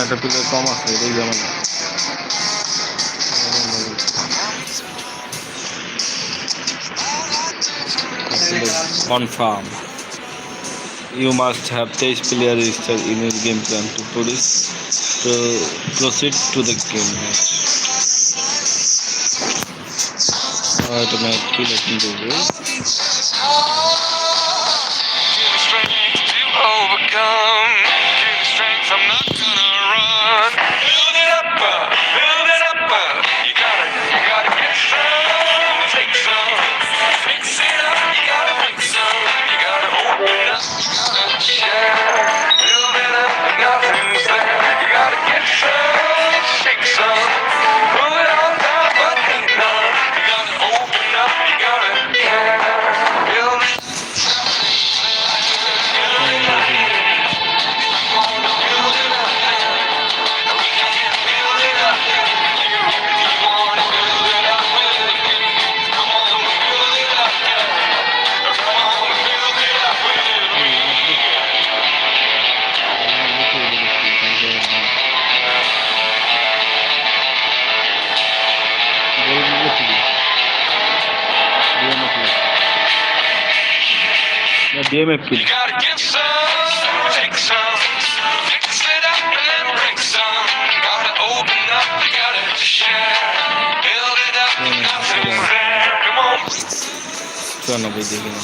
একটা প্লেয়ার কম আছে, এটাই যেমন confirm. You must have 10 player registered in your game plan to proceed to the game match. Alright, I'm going to do this. DMF kill. You gotta give some, take some, mix it up and then break some. Gotta open up, you gotta share, build it up, nothing's there. Come on. Turn away the game.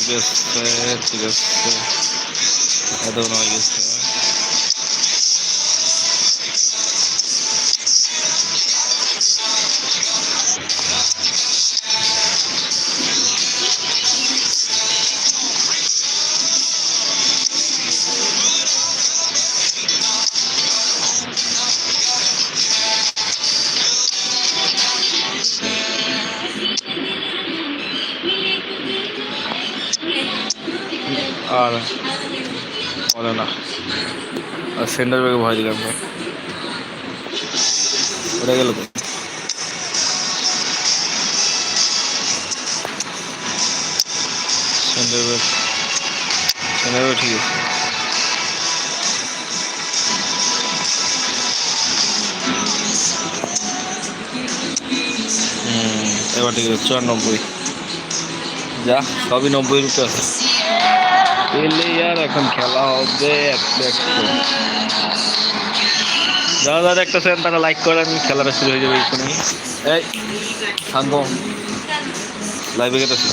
Just I don't know, I guess. और ना centre पे भय दिलाम ওটা গেল তো centre ঠিক আছে এবার ঠিক আছে 94 যা সবই 90 রুপে আছে এলে यार এখন খেলা হবে যারা যারা দেখতেছেন তারা লাইক করেন খেলাটা শুরু হয়ে যাবে এক্ষুনি এই থাকবো লাইভে গেতেছি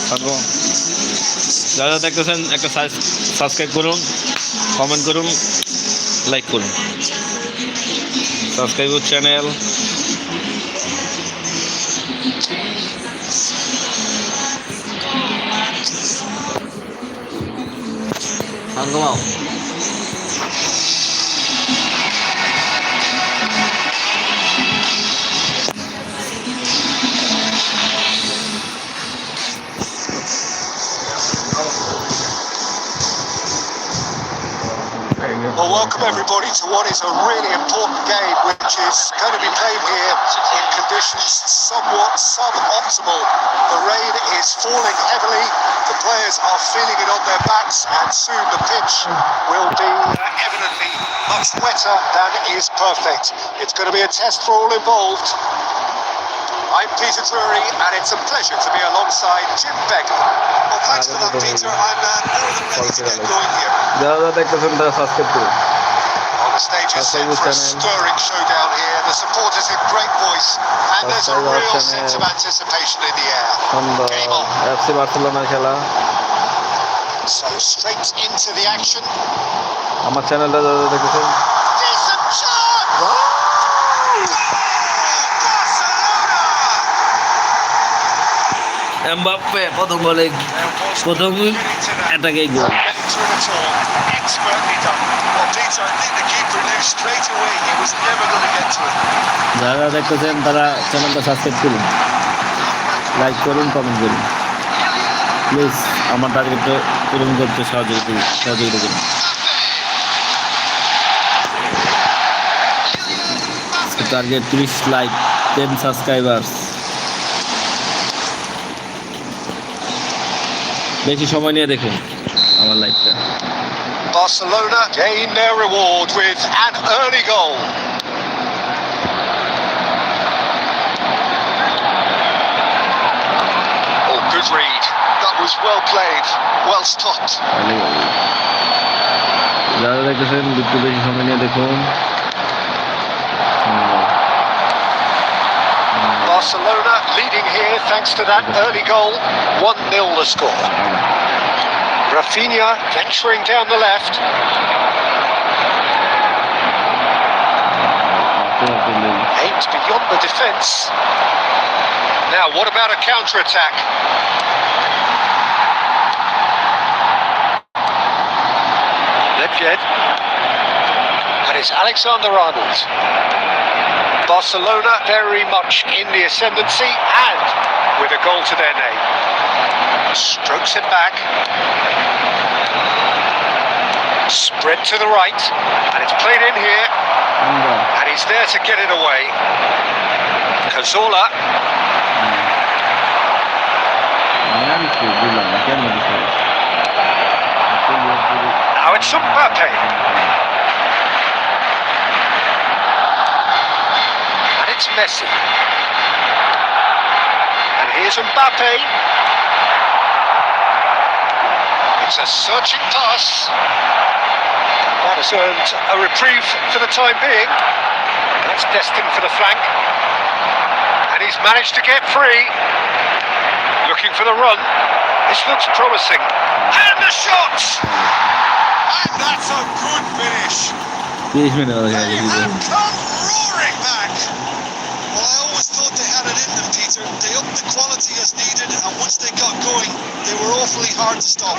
থাকবো যারা যারা দেখতেছেন একটা সাবস্ক্রাইব করুন কমেন্ট করুন লাইক করুন subscribe channel Anggamau. Well, welcome everybody to what is a really important game, which is going to be played here in conditions somewhat suboptimal. The rain is falling heavily, the players are feeling it on their backs, and soon the pitch will be evidently much wetter than is perfect. It's going to be a test for all involved. I'm Peter Drury, and it's a pleasure to be alongside Jim Begley. Well, thanks for that, Peter. I'm more than ready to get going here. On the stage is set for a stirring showdown here. The supporters in great voice, and there's a real sense of anticipation in the air. Game on. FC Barcelona খেলা So straight into the action. আমার চ্যানেলটা যারা দেখেছেন Decent shot! Mbappe প্রথম বলে প্রথম অ্যাটাকেই গোল যারা দেখতেছেন তারা চ্যানেলটা সাবস্ক্রাইব করুন লাইক করুন কমেন্ট করুন প্লিজ আমার টার্গেটটা পূরণ করতে সহযোগিতা করুন টার্গেট 30 লাইক 10 সাবস্ক্রাইবার্স বেশি সময় নিয়ে দেখুন আমার লাইফটা। Barcelona gain their reward with an early goal. Oh, good read. That was well played, well stopped. যারা দেখতেছেন একটু বেশি সময় নিয়ে দেখুন। Barcelona leading here thanks to that early goal. 1-0 the score. Rafinha venturing down the left. Aimed beyond the defence. Now, what about a counter-attack? Nedved. And it's Alexander-Arnold. Barcelona very much in the ascendancy and with a goal to their name. Strokes it back. Spread to the right. And it's played in here. And he's there to get it away. Cazorla. Now it's Mbappe. And it's Messi. And here's Mbappe. It's a searching pass. That has earned a reprieve for the time being. That's destined for the flank. And he's managed to get free. Looking for the run. This looks promising. And the shot! And that's a good finish. They have come roaring back. Well, I always thought they had it in them, Peter. They upped the quality as needed, and once they got going, they were awfully hard to stop.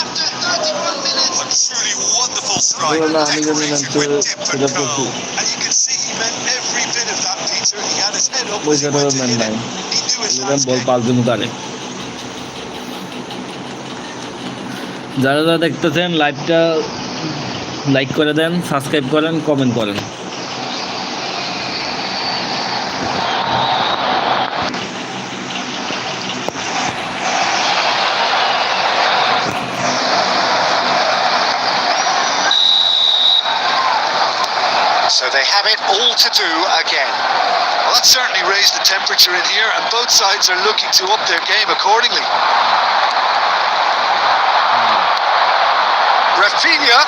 After 31 minutes. A truly wonderful strike, decorated with dip and curl. And you can see he meant every bit of that, Peter. He had his head up as he went to hit it. He knew his landscape. যারা যারা দেখতেছেন লাইভটা like করে দেন, subscribe করেন, comment করেন। So they have it all to do again. Well, that certainly raised the temperature in here, and both sides are looking to up their game accordingly. Rafinha.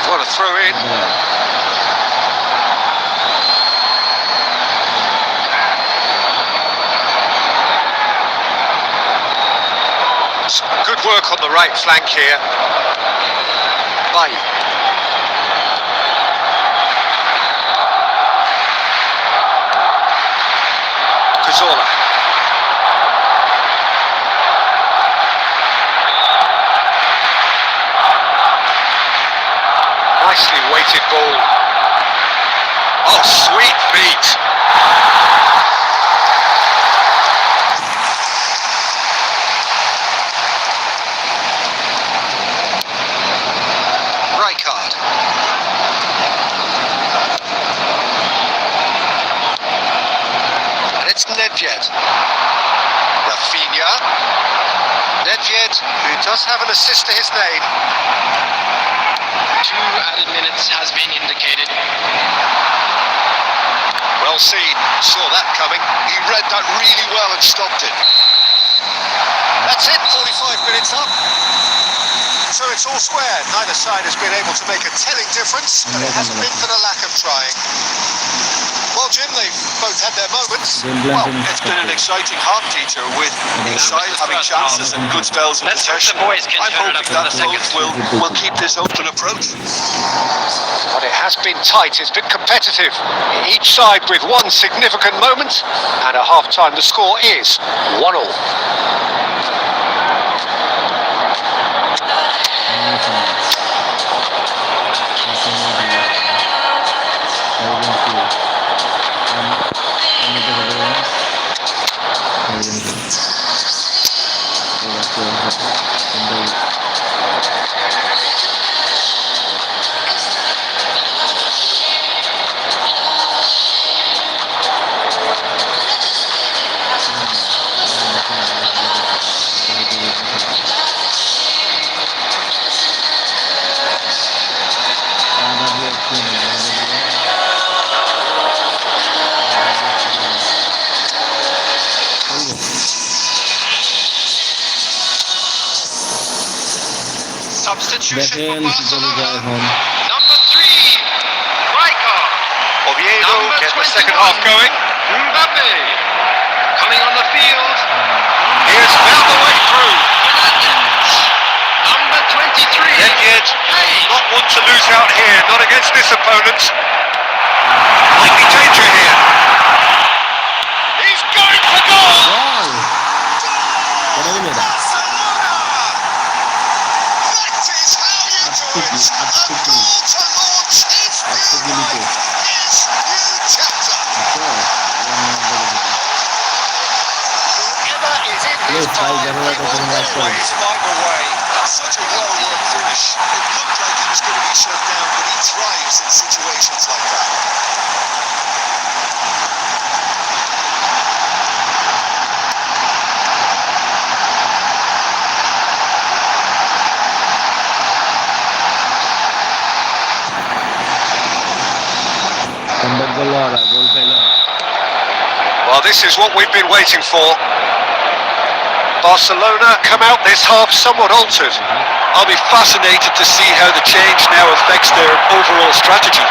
What a throw in. Some good work on the right flank here. Bailly. Cazorla. Nicely weighted ball. Oh, sweet feet. Rijkaard. And it's Nedved. Rafinha. Nedved, who does have an assist to his name. 2 added minutes has been indicated. Well seen, saw that coming. He read that really well and stopped it. That's it, 45 minutes up. So it's all square. Neither side has been able to make a telling difference, but it hasn't been for the lack of trying. Well, Jim, they've both had their moments. Well, it's been an exciting half, Peter, with each side having chances and good spells in Let's hope possession. the boys can I'm turn it hoping up that for the second. both will keep this open approach. But it has been tight, it's been competitive. Each side with one significant moment, and at half-time the score is 1-1. Substitution দেখেন for কি করে যায় Barcelona. এখন। Number 3, Riker. Oviedo Number get the 21, second half going. Mbappe. Coming on the field. Here's found the way through. Fernandez. Number 23. Yet, Hey. not one to lose out here, not against this opponent. Might be danger here. He's going for goal! গোল! এটা কি মেয়েটা? That is how you do it. A goal to launch eFootball his new chapter. Whoever is in his Yes, I mind, got he it. will always find a way. That's such a well-worked finish. It looked like he was going to be shut down, but he thrives in situations like that. comeback করলো ওরা, গোল খাইলো। Well, this is what we've been waiting for. Barcelona come out this half somewhat altered. I'll be fascinated to see how the change now affects their overall strategy.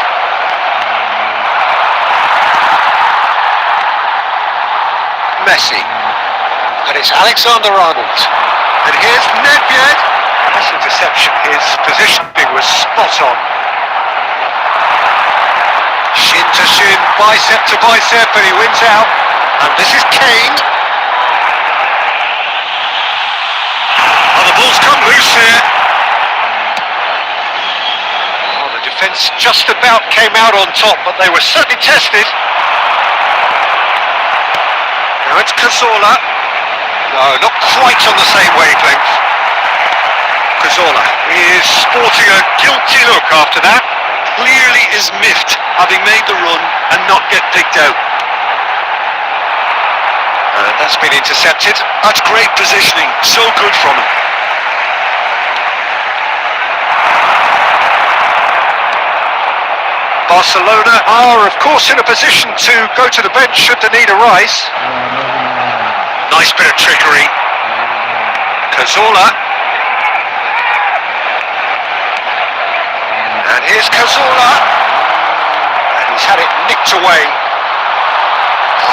Messi. And it's Alexander-Arnold. And here's Nedved. Nice interception. His positioning was spot on. Shin to shin, bicep to bicep, and he wins out. And this is Kane. Oh, the ball's come loose here. Oh, the defence just about came out on top, but they were certainly tested. Now it's Cazorla. No, not quite on the same wavelength. Cazorla is sporting a guilty look after that. Clearly is miffed, having made the run and not get picked out. And that's been intercepted. That's great positioning, so good from him. Barcelona are, of course, in a position to go to the bench should the need arise. Nice bit of trickery. Cazorla. And here's Cazorla. And he's had it nicked away.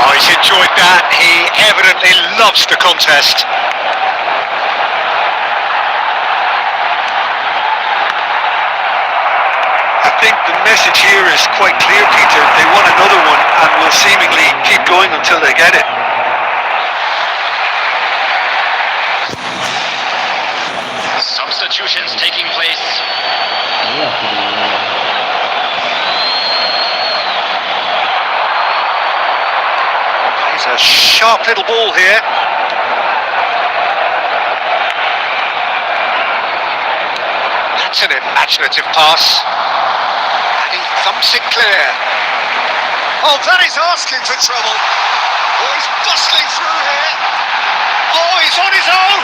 Oh, he's enjoyed that. He evidently loves the contest. I think the message here is quite clear, Peter. They want another one and will seemingly keep going until they get it. Substitutions taking place. It's a sharp little ball here. That's an imaginative pass. And he thumps it clear. Oh, that is asking for trouble. Oh, he's bustling through here. Oh, he's on his own.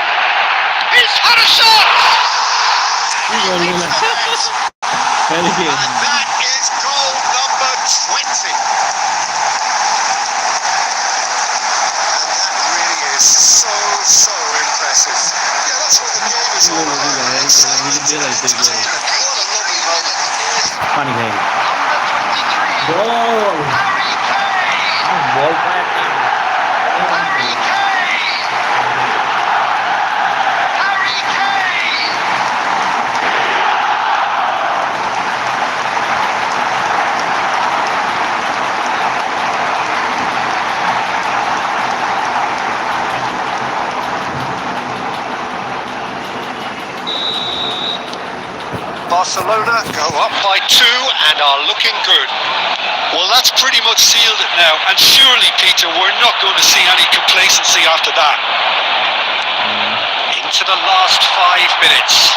He's had a shot. And that is goal number 20. And that really is so impressive. Yeah, that's what the game is all about. Excellent entertainment. What a lovely moment. পানি খাই Number 23. গোল Harry Kane. বল পায় না। Harry Kane. Harry Kane. Barcelona go up by 2 and are looking good. Well, that's pretty much sealed it now. And surely, Peter, we're not going to see any complacency after that. Into the last 5 minutes.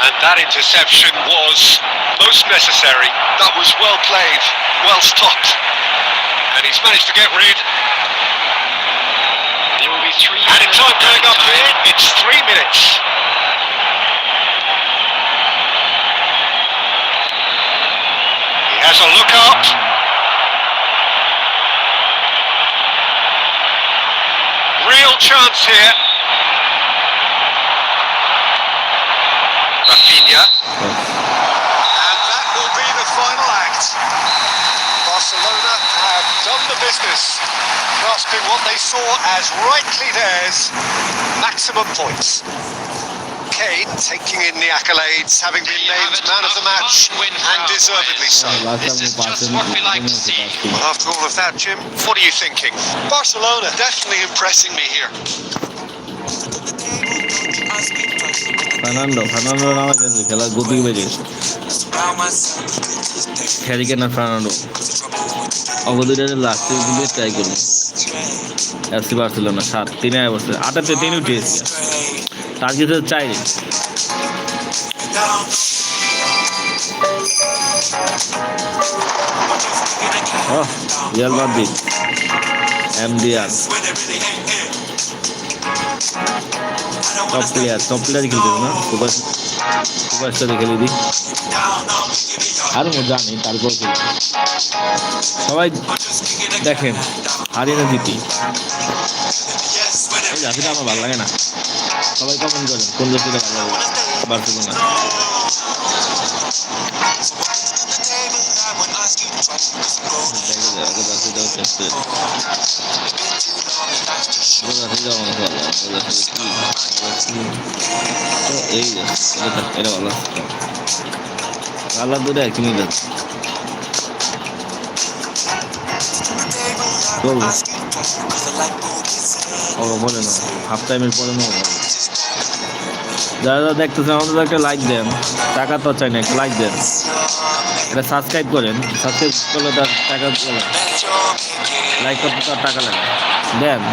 And that interception was most necessary. That was well played, well stopped. And he's managed to get rid. There will be 3 And in minutes time of going up time. here, it's 3 minutes. He has a look up. Real real chance here. Rafinha. And that will be the final act. Barcelona have done the business, grasping what they saw as rightly theirs, maximum points. Kane taking in the accolades, having been named man of the match, and deservedly so. This is just what we like to see. Well, after all of that, Jim, what are you thinking? Barcelona definitely impressing me here. Fernando নামে খেলার গতি বেড়ে hurricane আর Fernando অবধি লাস্টে কিন্তু try করবো FC Barcelona 7-3 বছর 8-3 উঠেছে তার কিছু চাই Real Madrid MDR top player খেলতে না সুপারস্টারে খেলে দিই আর জানি তারপর সবাই দেখেন হারিয়ে না জিতি জাতিটা আমার ভালো লাগে না সবাই কমেন্ট করেন কোন দেশটা ভালো লাগে বার্সেলোনা এটা ভালো আল্লাহ দূরে একই মিলে মনে না হাফ টাইমের পরে না যারা দেখতেছেন আমাদের একটা লাইক দেন টাকা তো চাই না একটা লাইক দেন এটা সাবস্ক্রাইব করেন সাবস্ক্রাইব করলে তার টাকা লাইক করতে তার টাকা লাগে দেন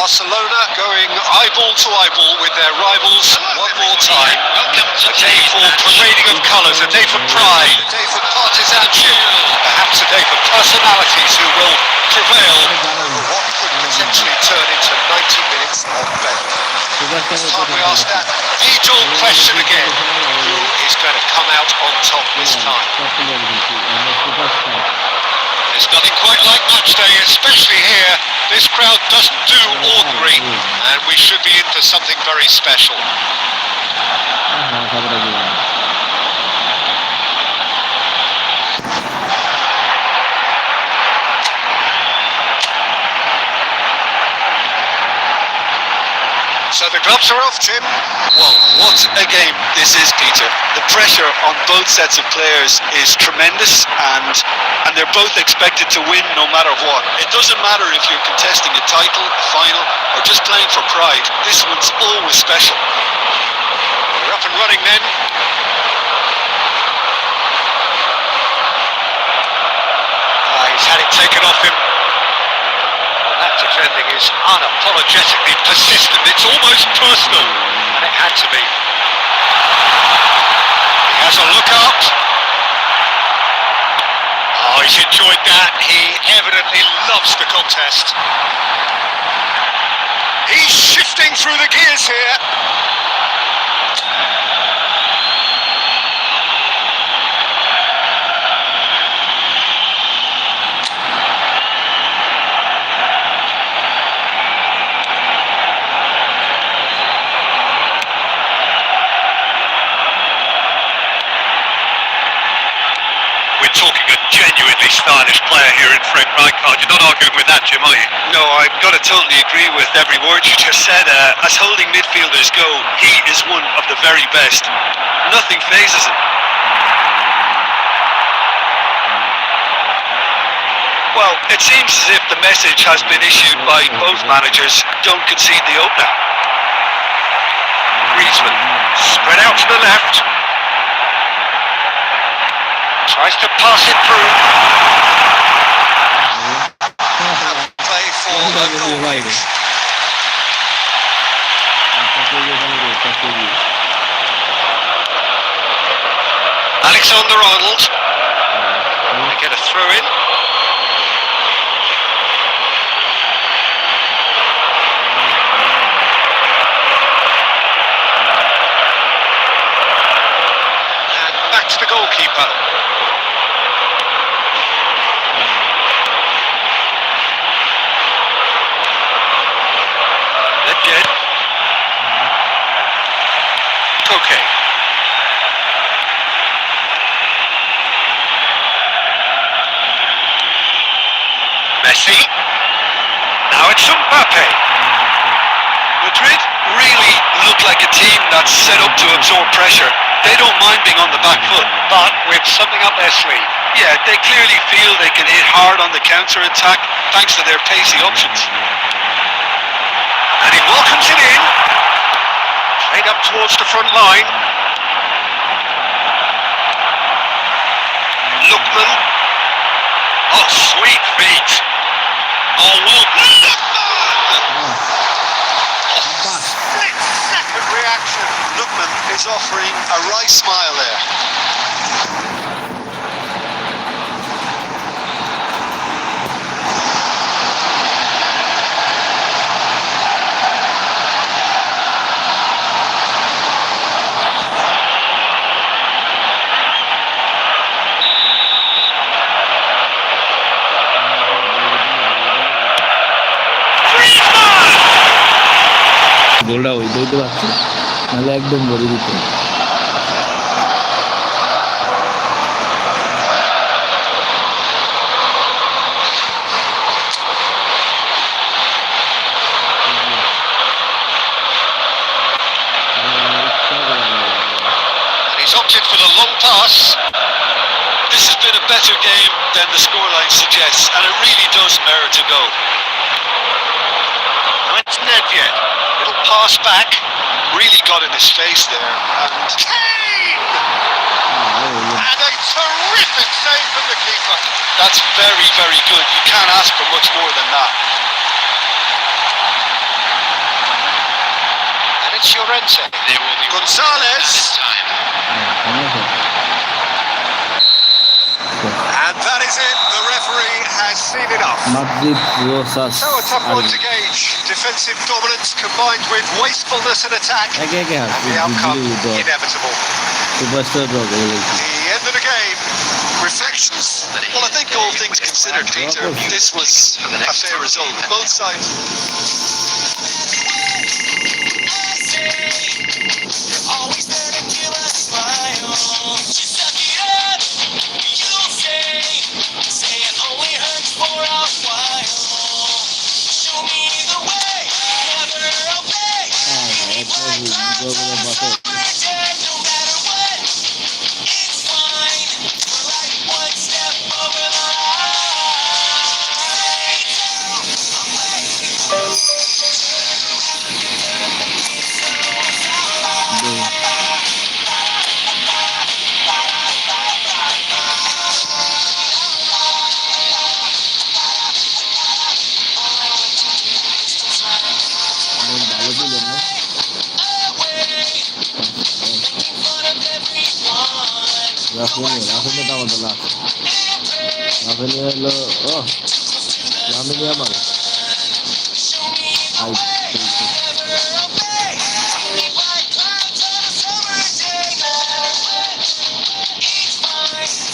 Barcelona going eyeball to eyeball with their rivals one more time. Welcome to a day for parading of colours, a day for pride, a day for partisanship, perhaps a day for personalities who will prevail over what could potentially turn into 90 minutes of bed. Time we ask that age-old question again: who is going to come out on top this time? There's nothing quite like match day, especially here. This crowd doesn't do ordinary, and we should be in for something very special. So the gloves are off, Jim. Well, what a game this is, Peter. The pressure on both sets of players is tremendous, and they're both expected to win no matter what. It doesn't matter if you're contesting a title, a final, or just playing for pride. This one's always special. We're up and running then. He's had it taken off him. That defending is unapologetically persistent. It's almost personal, and it had to be. He has a look up. Oh, he's enjoyed that. He evidently loves the contest. He's shifting through the gears here. Talking a genuinely stylish player here in Frank Rijkaard. You're not arguing with that, Jim, are you? No, I've got to totally agree with every word you just said. As holding midfielders go, he is one of the very best. Nothing phases him. Well, it seems as if the message has been issued by both managers. Don't concede the opener. Griezmann spread out to the left. Tries to pass it through. Play for the goal. Alexander-Arnold. They get a throw in. And back to the goalkeeper. okay. Messi. Now it's Mbappe. Madrid really look like a team that's set up to absorb pressure. They don't mind being on the back foot, but with something up their sleeve. Yeah, they clearly feel they can hit hard on the counter-attack thanks to their pacey options. And he welcomes it in. Played up towards the front line. Lookman. Oh, sweet feet. Oh, well. Split-second reaction. Lookman is offering a wry smile there. গোলটা ওই দইতে পারছে নাহলে একদম ভরে দিত He's opted for the long pass. This has been a better game than the scoreline suggests, and it really does merit a goal. Now it's Nedved. Little pass back. Really got in his face there. And Kane! And a terrific save from the keeper. that's very, very good. You can't ask for much more than that. And it's Llorente. There will be Gonzalez. this time. And that is it. The referee has seen enough. Madrid versus So a tough one to gauge. Defensive dominance combined with wastefulness in attack. একে একে হার And the outcome inevitable. Superstar draw করে বলছি The end of the game. Reflections. Well, I think all things considered, Peter, this was a fair result. Both sides. রাফেলিয়া দাও তো last রাফেলিয়া হলো ও রাফেলিয়া মার I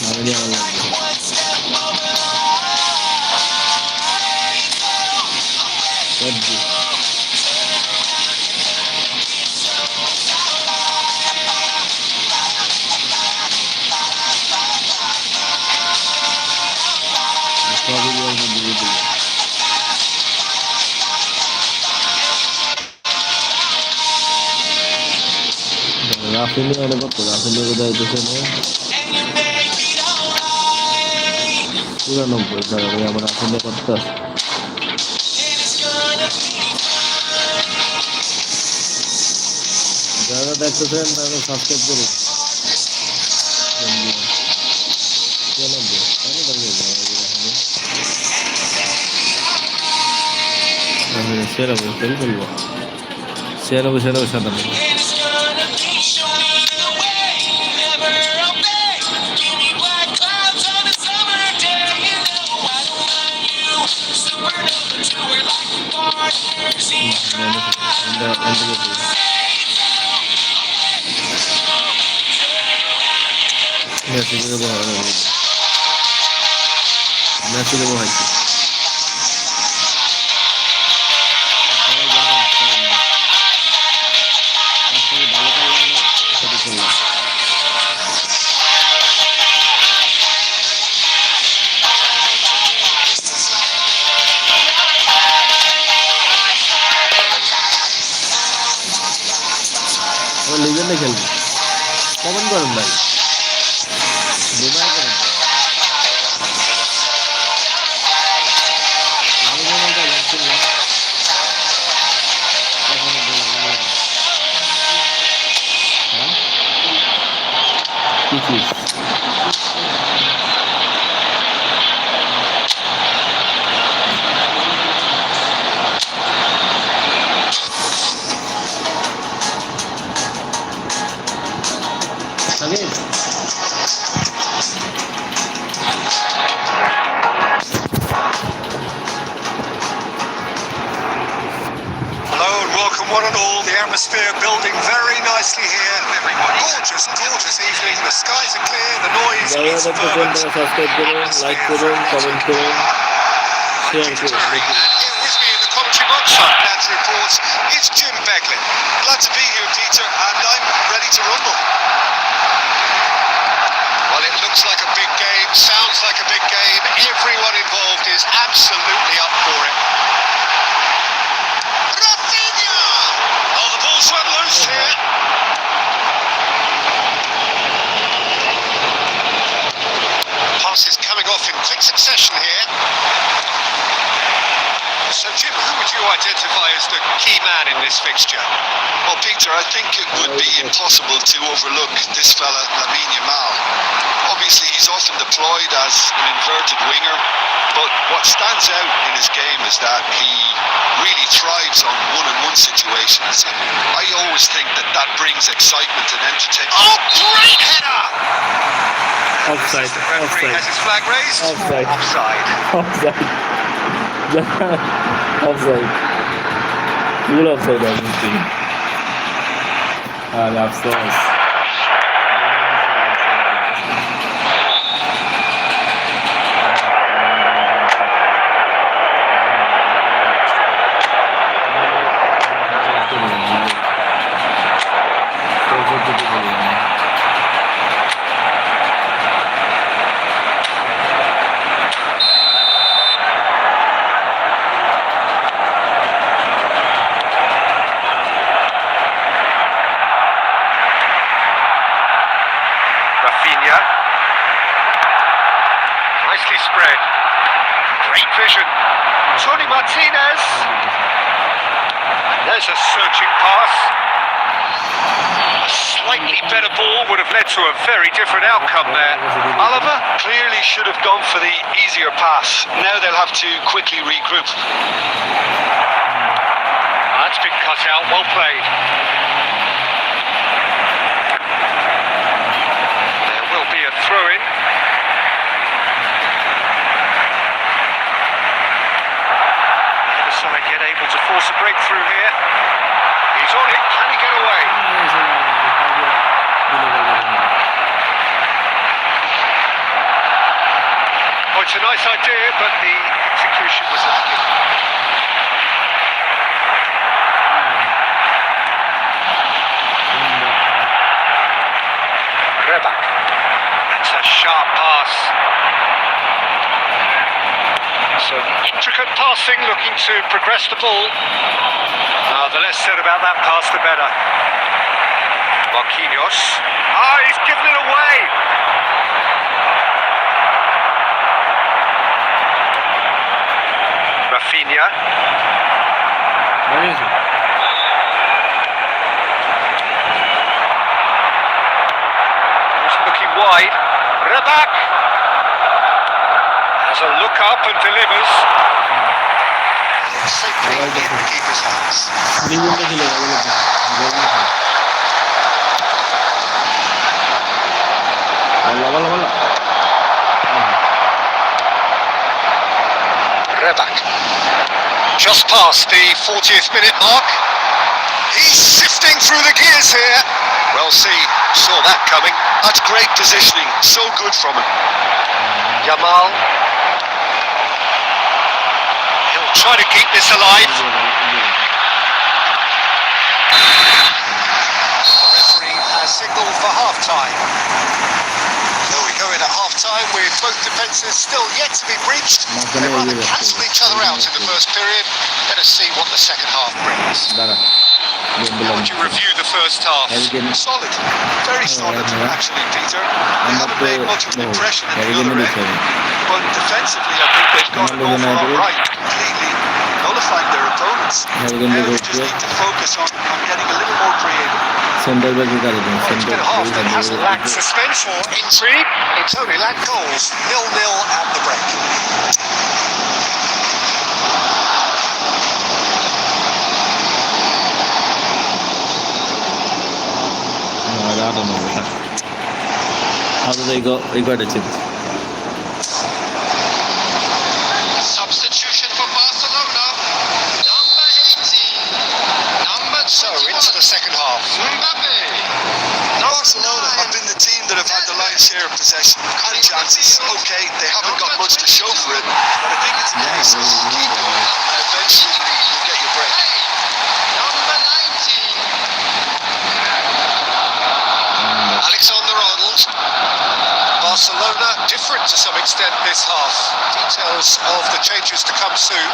রাফেলিয়া মার রাফেলিয়া হলে কত রাফেলিয়া কোথায় যেতেছে না 94 টাকা করে আমার রাফেলিয়া করতে আছে যারা দেখতেছেন তারা সাবস্ক্রাইব করুন সেরা বলতে বলবো সেরা সাদা Nasıl bu hayki? কেমনে খেলবে কমেন্ট করেন ভাই ঘুমায় করেন Hello and welcome one and all. The atmosphere building very nicely here. Gorgeous, gorgeous evening. The skies are clear. The noise is fervent. Subscribe করুন লাইক করুন কমেন্ট করুন শেয়ার করুন Here with me in the commentary box on Dad's Reports is Jim Beglin. Glad to be here, Peter, and I'm ready to rumble. Well, it looks like a big game, sounds like a big game. Everyone involved is absolutely up for it. Rafinha! Oh, the ball's run loose here. Passes coming off in quick succession here. So, Jim, who would you identify as the key man in this fixture? Well, Peter, I think it would be impossible to overlook this fella, Lamine Yamal. Obviously, he's often deployed as an inverted winger, but what stands out in his game is that he really thrives on one-on-one situations, and I always think that that brings excitement and entertainment. Oh, great header! Offside, The referee has his flag raised. Offside. Offside. offside offside full offside obviously afsos Rafinha. Nicely spread. Great vision. Tony Martinez. There's a searching pass. A slightly better ball would have led to a very different outcome there. Oliver clearly should have gone for the easier pass. Now they'll have to quickly regroup. That's been cut out. Well played. There will be a throw-in. The other side yet able to force a breakthrough here. He's on it. Can he get away? Oh, it's a nice idea, but the execution was lacking. Reback. That's a sharp pass. Some intricate passing, looking to progress the ball. The less said about that pass, the better. Marquinhos. He's given it away. Rafinha. Where is it? He's looking wide. Reback. Has a look up and delivers. Safely in the keeper's hands. নিবন্ধ ছিল বলো Reback. Just past the 40th minute mark. He's sifting through the gears here. Well, see, saw that coming. That's great positioning. So good from him. Yamal. He'll try to keep this alive. The referee has a signal for half-time. So we go in at half-time with both defences still yet to be breached. They rather cancel each other out in the first period. Let us see what the second half brings. How would you review the first half? Solid, very solid actually, Peter. They haven't made much of an impression in the other end, but defensively I think they've got an awful lot right, completely nullifying their opponents. Now they just need to focus on getting a little more creative. It's been a half that hasn't lacked suspense or intrigue. It's only lacked goals, 0-0 at the break. I don't know. How do they go? They got a chip. Substitution for Barcelona. Number 18. Number 21. So into the second half. Mbappe. Barcelona have been the team that have had the lion's share of possession and chances. Okay, they haven't got much to show for it, but I think it's a case of keep going and eventually you'll get your break. Number 19. Alexander-Arnold. Barcelona different to some extent this half. Details of the changes to come soon.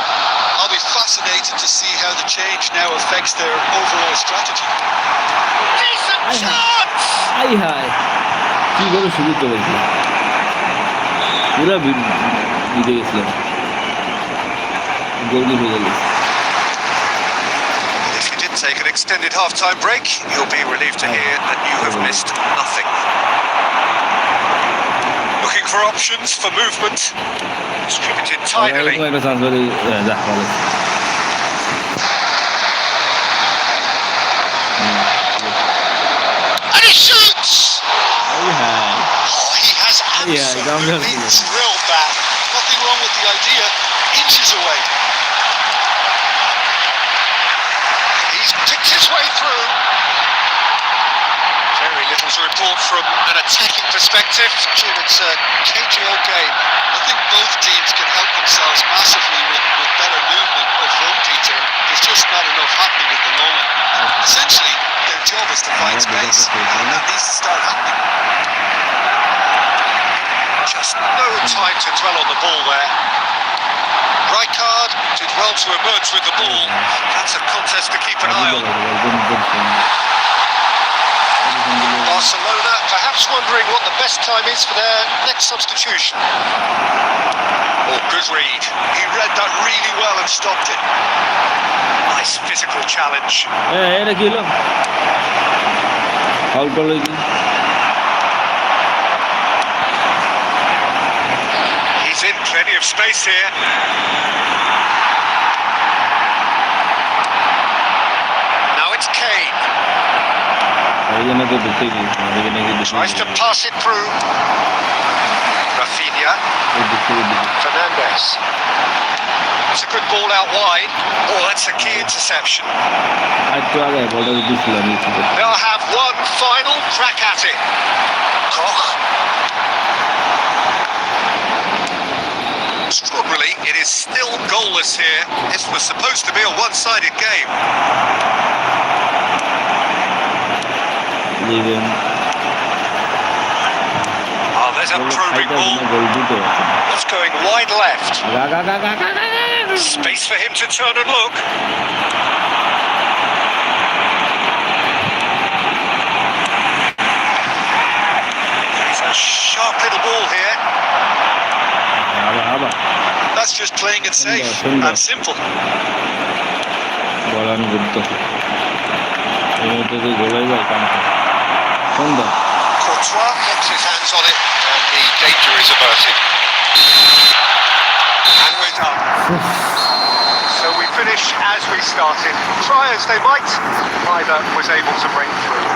I'll be fascinated to see how the change now affects their overall strategy. Decent chance. Hi. কিভাবে শুরু করেছে পুরা ভিজে গেছিলাম গোলই হয়ে গেল If you did take an extended half-time break, you'll be relieved to hear that you have missed nothing. Looking for options for movement. Distributed tidily. একটা chance করে যা ভালো And he shoots! হ্যাঁ Oh, he has absolutely drilled that. Nothing wrong with the idea, inches away. He's picked his way through. Very little to report from an attacking perspective. Jim, it's a KGL game. I think both teams can help themselves massively with better movement of home, Peter. There's just not enough happening at the moment. Essentially, their job is to find space, and that needs to start happening. Just no time to dwell on the ball there. Rijkaard did well to emerge with the ball. That's a contest to keep an eye on. Barcelona perhaps wondering what the best time is for their next substitution. Oh, good read. He read that really well and stopped it. Nice physical challenge. এটা কি হলো foul করলো কি He's in plenty of space here. Now it's Kane. এখানে তো ঢুকে গিয়েছে এখানে Tries to pass it through. Rafinha. Fernandes. It's a good ball out wide. Oh, that's a key interception. একটু আগে বলটা দিছিলাম They'll have one final crack at it. Koch. Extraordinarily, it is still goalless here. This was supposed to be a one-sided game. Oh, there's a probing ball. What's going wide left? Space for him to turn and look. It's a sharp little ball here. That's just playing it safe and simple. বলানো গুরুত্বপূর্ণ এই মুহূর্তে যে গোলাই যায় কাম সুন্দর Courtois gets his hands on it, and the danger is averted. And we're done. So we finish as we started. Try as they might, neither was able to break through.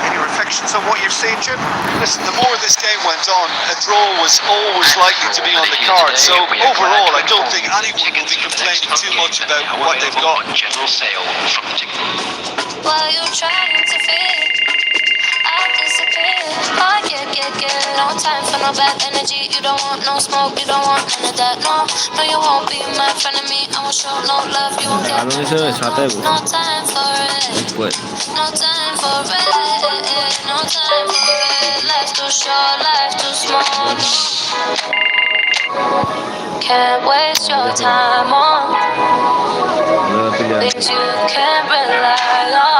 Any reflections on what you've seen, Jim? Listen, the more this game went on, a draw was always likely to be on the card. So overall, I don't think anyone will be complaining too much about what they've got. General sale from the ticket. While you're trying to fit, I disappear. I get time for no bad energy. You don't want no smoke, you don't want none of that. No, no, you won't be my friend of me. I won't show no love, you won't get none of that. No, no time for it. No time for it. No time for it. Life too short, life too small. Can't waste your time on things you can't rely on.